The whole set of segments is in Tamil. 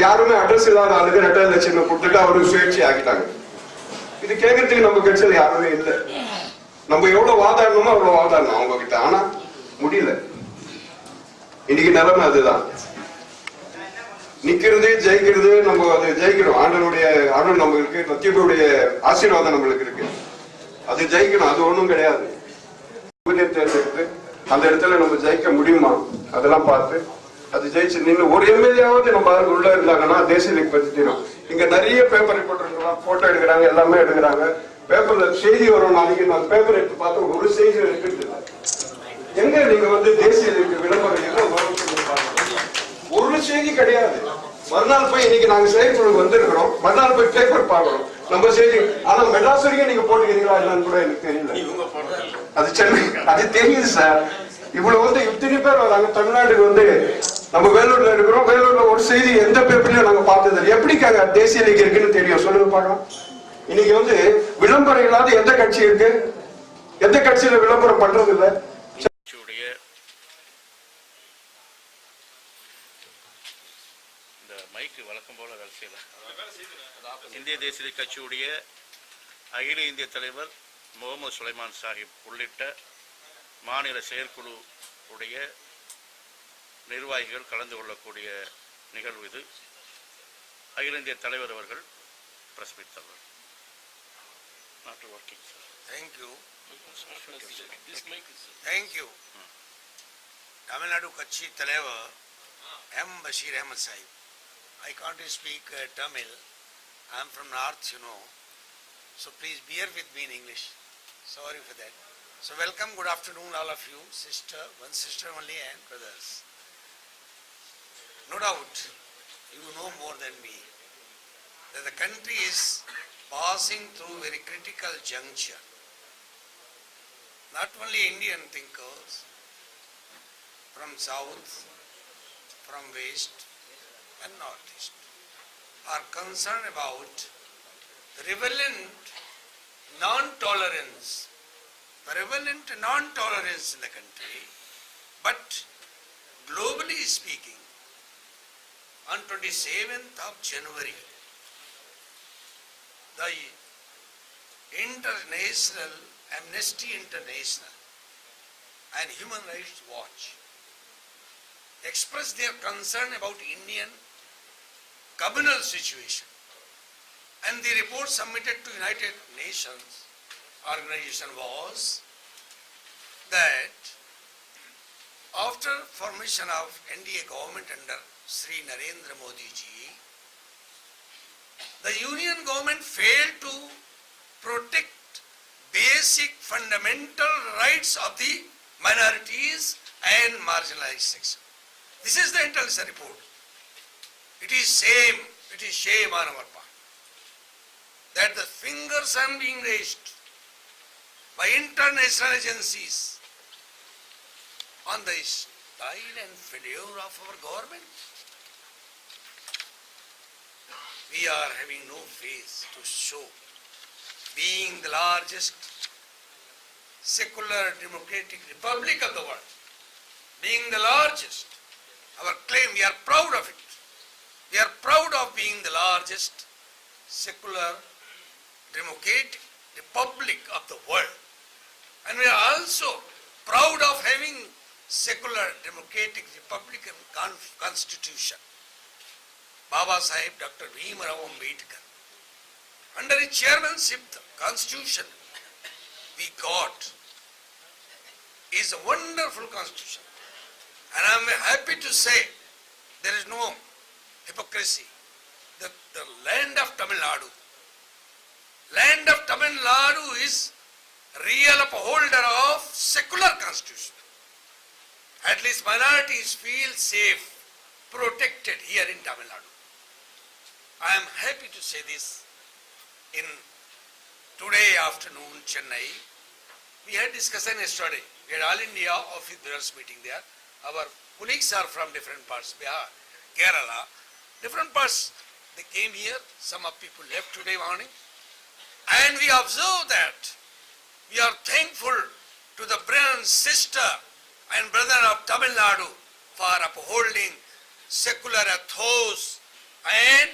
யாருமே அட்ரஸ் இல்லாத ஆளுக்கு 2 லட்சம் கொடுத்துட்டு அவருக்கு சுயேட்சை ஆக்கிட்டாங்க. இது கேட்கறதுக்கு நம்ம கட்சியில் யாருமே இல்லை. நம்ம எவ்வளவு வாதாடணுமோ அவ்வளவு வாதாடணும் அவங்க கிட்ட. ஆனா முடியல. இன்னைக்கு நிலைமை அதுதான். நிக்கிறது ஜெயிக்கிறது, நம்ம அது ஜெயிக்கணும். ஆண்டனுடைய அருள் நம்மளுக்கு, நத்தியபுடைய ஆசீர்வாதம் நம்மளுக்கு இருக்கு. அது ஜெயிக்கணும். அது ஒண்ணும் கிடையாது. தேர்ந்தெடுத்து அந்த இடத்துல நம்ம ஜெயிக்க முடியுமா அதெல்லாம் பார்த்து அது ஜெயிச்சு நின்று ஒரு எம்எல்ஏவாவது நம்ம உள்ள இருந்தாங்கன்னா தேசிய லீக் பத்தினோம். இங்க நிறைய பேப்பர் ரிப்போர்ட்டர் போட்டோ எடுக்கிறாங்க, எல்லாமே எடுக்கிறாங்க. பேப்பர்ல செய்தி வரும். நாளைக்கு நான் பேப்பர் எடுத்து பார்த்து ஒரு செய்தி எடுக்கிறது எங்க நீங்க தேசிய லீக் விளம்பரம் ஒரு செய்தி கிடையாது. மறுநாள் போய் இன்னைக்கு நாங்க செயற்குழு வந்திருக்கிறோம், மறுநாள் போய் பேப்பர் பார்க்கணும் நம்ம செய்தி. ஆனா மெட்ராஸ் வரைக்கும் நீங்க போட்டுக்கிறீங்களா இல்லன்னு கூட எனக்கு தெரியல. அது சென்னை அது தெரியுது சார். இவ்வளவு இத்தனை பேர் வராங்க. தமிழ்நாட்டுக்கு நம்ம வேலூர்ல இருக்கிறோம். வேலூர்ல ஒரு செய்தி எந்த பேப்பர்லயும் நாங்க பார்த்தது எப்படி தேசிய லீக் இருக்குன்னு தெரியும். சொல்லுங்க பார்க்கலாம். இன்னைக்கு விளம்பரம் இல்லாத எந்த கட்சி இருக்கு? எந்த கட்சியில விளம்பரம் பண்றது இல்ல? வழக்கம் போல இந்திய தேசிய கட்சியுடைய அகில இந்திய தலைவர் முகமது சுலைமான் சாஹிப் உள்ளிட்ட மாநில செயற்குழு உடைய நிர்வாகிகள் கலந்து கொள்ளக்கூடிய நிகழ்வு இது. அகில இந்திய தலைவர் அவர்கள் பிரஸ்மித்தவர். Not working, sir. Thank you. Thank you. Tamil Nadu Katchi தலைவர் M. Bashir Ahmed Sahib. I can't speak Tamil. I am from North, So please bear with me in English. Sorry for that. So welcome, good afternoon all of you, one sister only and brothers. No doubt, you know more than me, that the country is passing through very critical juncture. Not only Indian thinkers, from south, from west and northeast, are concerned about the prevalent non-tolerance in the country. But globally speaking, on 27th of January, the International Amnesty International and Human Rights Watch expressed their concern about Indian communal situation, and the report submitted to United Nations organization was that after formation of NDA government under Sri Narendra Modi ji, the union government failed to protect basic fundamental rights of the minorities and marginalized section. This is the intelligence report. It is shame on our part that the fingers are being raised by international agencies on the style and failure of our government. We are having no face to show, being the largest secular democratic republic of the world, being the largest, our claim, we are proud of it. We are proud of being the largest secular democratic republic of the world. And we are also proud of having secular democratic republican constitution. Baba Sahib Dr. Bhima Rao Ambedkar. Under his chairmanship, the constitution we got is a wonderful constitution. And I am happy to say there is no hypocrisy. The land of Tamil Nadu is real upholder of secular constitution. At least minorities feel safe, protected here in Tamil Nadu. I am happy to say this. In today afternoon, Chennai, we had discussion yesterday. We had All India office bearers meeting there. Our colleagues are from different parts, Bihar, Kerala, different parts. They came here. Some of people left today morning. And we observe that we are thankful to the brother, sister and brother of Tamil Nadu for upholding secular ethos and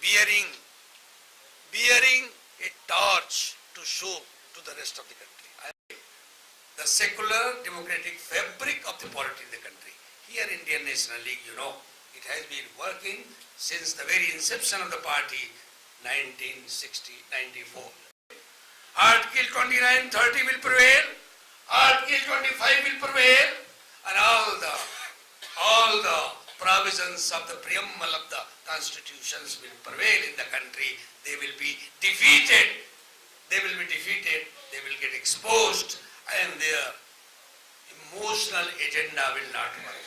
bearing a torch to show to the rest of the country. The secular democratic fabric of the polity in the country. Here Indian National League, it has been working since the very inception of the party, 1960-94. Article 29, 30 will prevail, Article 25 will prevail, and all the provisions of the preamble of the constitutions will prevail in the country. They will be defeated. They will get exposed, and their emotional agenda will not work.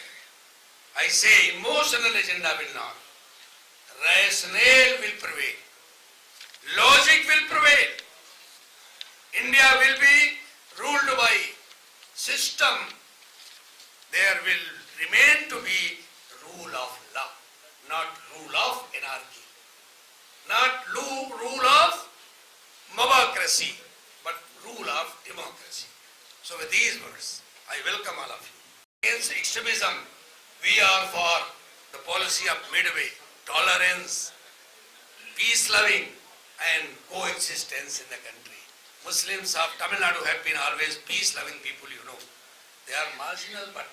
I say emotional agenda will not. Rationale will prevail. Logic will prevail. India will be ruled by system. There will remain to be rule of law, not rule of anarchy, not rule of mobocracy, but rule of democracy. So with these words, I welcome all of you. Against extremism, we are for the policy of midway, tolerance, peace-loving, and coexistence in the country. Muslims of Tamil Nadu have been always peace-loving people, They are marginal, but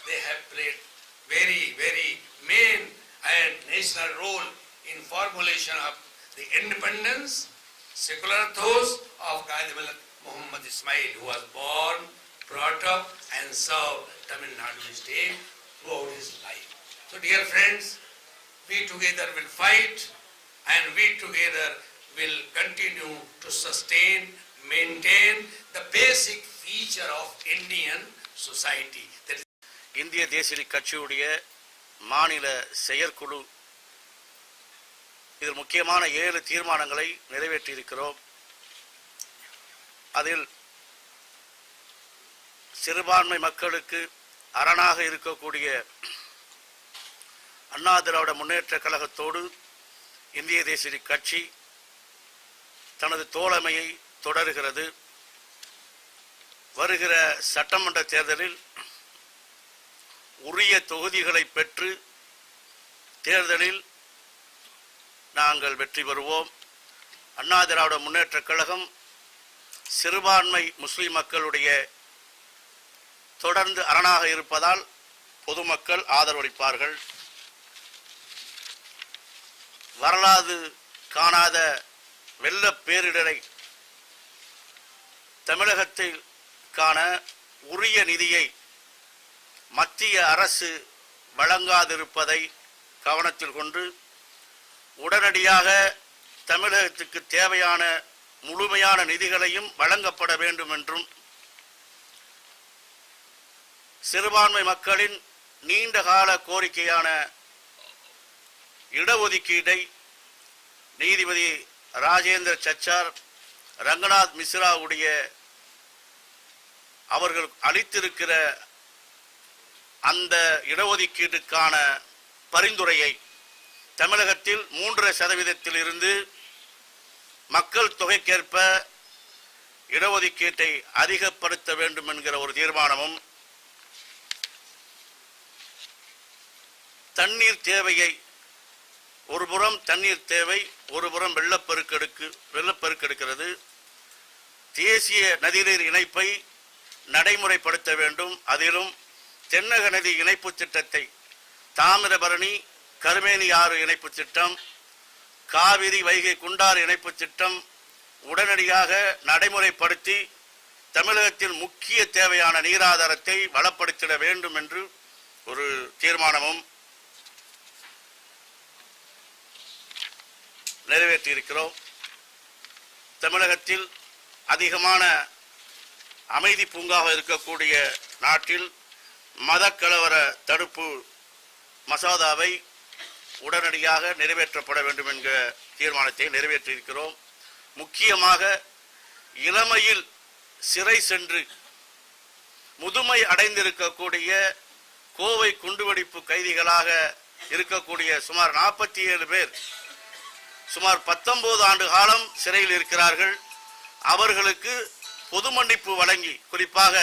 they have played very, very main and national role in formulation of the independence, secular ethos of Qaid Muhammad Ismail, who was born, brought up, and served Tamil Nadu state throughout his life. So, dear friends, we together will fight, and we together will continue to sustain, maintain the basic feature of Indian society. That is இந்திய தேசிய கட்சியுடைய மாநில செயற்குழு இதில் முக்கியமான 7 தீர்மானங்களை நிறைவேற்றியிருக்கிறோம். அதில் சிறுபான்மை மக்களுக்கு அரணாக இருக்கக்கூடிய அண்ணா திராவிட முன்னேற்ற கழகத்தோடு இந்திய தேசிய கட்சி தனது தோழமையை தொடர்கிறது. வருகிற சட்டமன்ற தேர்தலில் உரிய தொகுதிகளை பெற்று தேர்தலில் நாங்கள் வெற்றி பெறுவோம். அண்ணா திராவிட முன்னேற்ற கழகம் சிறுபான்மை முஸ்லிம் மக்களுடைய தொடர்ந்து அரணாக இருப்பதால் பொதுமக்கள் ஆதரவளிப்பார்கள். வரலாறு காணாத வெள்ள பேரிடரை தமிழகத்தில் காண உரிய நிதியை மத்திய அரசு வழங்காதிருப்பதை கவனத்தில் கொண்டு உடனடியாக தமிழகத்துக்கு தேவையான முழுமையான நிதிகளையும் வழங்கப்பட வேண்டும் என்றும் சிறுபான்மை மக்களின் நீண்டகால கோரிக்கையான இடஒதுக்கீடை நீதிபதி ராஜேந்திர சச்சார், ரங்கநாத் மிஸ்ராவுடைய அவர்கள் அளித்திருக்கிற அந்த இடஒதுக்கீட்டுக்கான பரிந்துரையை தமிழகத்தில் 3% இருந்து மக்கள் தொகைக்கேற்ப இடஒதுக்கீட்டை அதிகப்படுத்த வேண்டும் என்கிற ஒரு தீர்மானமும், தண்ணீர் தேவையை ஒருபுறம் தண்ணீர் தேவை, ஒருபுறம் வெள்ளப்பெருக்கெடுக்கிறது. தேசிய நதிநீர் இணைப்பை நடைமுறைப்படுத்த வேண்டும். அதிலும் தென்னக நதி இணைப்பு திட்டத்தை, தாமிரபரணி கருமேனி ஆறு இணைப்பு திட்டம், காவிரி வைகை குண்டாறு இணைப்பு திட்டம் உடனடியாக நடைமுறைப்படுத்தி தமிழகத்தில் முக்கிய தேவையான நீராதாரத்தை வளப்படுத்திட வேண்டும் என்று ஒரு தீர்மானமும் நிறைவேற்றியிருக்கிறோம். தமிழகத்தில் அதிகமான அமைதி பூங்காக இருக்கக்கூடிய நாட்டில் மதக்கலவர தடுப்பு மசோதாவை உடனடியாக நிறைவேற்றப்பட வேண்டும் என்கிற தீர்மானத்தை நிறைவேற்றியிருக்கிறோம். முக்கியமாக இளமையில் சிறை சென்று முதுமை அடைந்திருக்கக்கூடிய கோவை குண்டுவெடிப்பு கைதிகளாக இருக்கக்கூடிய சுமார் 47 பேர் சுமார் 19 ஆண்டு காலம் சிறையில் இருக்கிறார்கள். அவர்களுக்கு பொது மன்னிப்பு வழங்கி, குறிப்பாக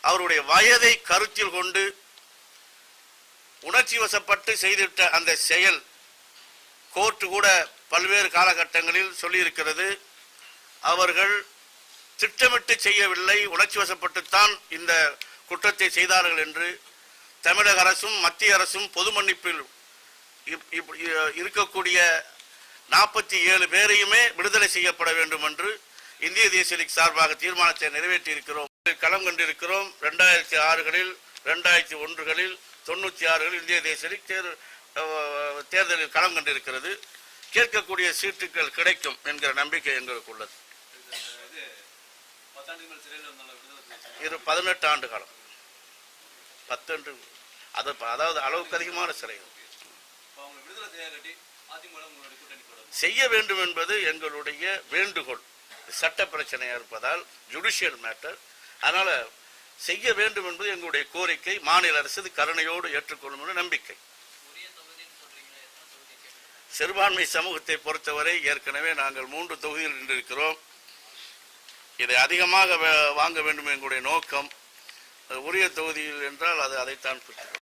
அவருடைய வயதை கருத்தில் கொண்டு உணர்ச்சி வசப்பட்டு செய்திட்ட அந்த செயல் கோர்ட்டு கூட பல்வேறு காலகட்டங்களில் சொல்லியிருக்கிறது. அவர்கள் திட்டமிட்டு செய்யவில்லை, உணர்ச்சி வசப்பட்டுத்தான் இந்த குற்றத்தை செய்தார்கள் என்று. தமிழக அரசும் மத்திய அரசும் பொது மன்னிப்பில் இருக்கக்கூடிய 47 பேரையுமே விடுதலை செய்யப்பட வேண்டும் என்று இந்திய தேசிய லீக் சார்பாக தீர்மானத்தை நிறைவேற்றி இருக்கிறோம். களம் கண்டிருக்கிறோம். 2006களில் 2001களில் 96களில் இந்திய தேசிய லீக் தேர்தலில் களம் கண்டிருக்கிறது. கேட்கக்கூடிய சீட்டுகள் கிடைக்கும் என்கிற நம்பிக்கை எங்களுக்கு உள்ளது. 18 ஆண்டு காலம், 10 அதாவது அளவுக்கு அதிகமான சிறை செய்ய வேண்டும் என்பது எங்களுடைய வேண்டுகோள். சட்ட பிரச்சனையா இருப்பதால் ஜுடிஷியல் மேட்டர், அதனால செய்ய வேண்டும் என்பது எங்களுடைய கோரிக்கை. மாநில அரசு கருணையோடு ஏற்றுக்கொள்ளும் என்ற நம்பிக்கை. சிறுபான்மை சமூகத்தை பொறுத்தவரை ஏற்கனவே நாங்கள் 3 தொகுதியில் நின்றிருக்கிறோம். இதை அதிகமாக வாங்க வேண்டும் எங்களுடைய நோக்கம். உரிய தொகுதியில் என்றால் அது அதைத்தான் குறிக்கும்.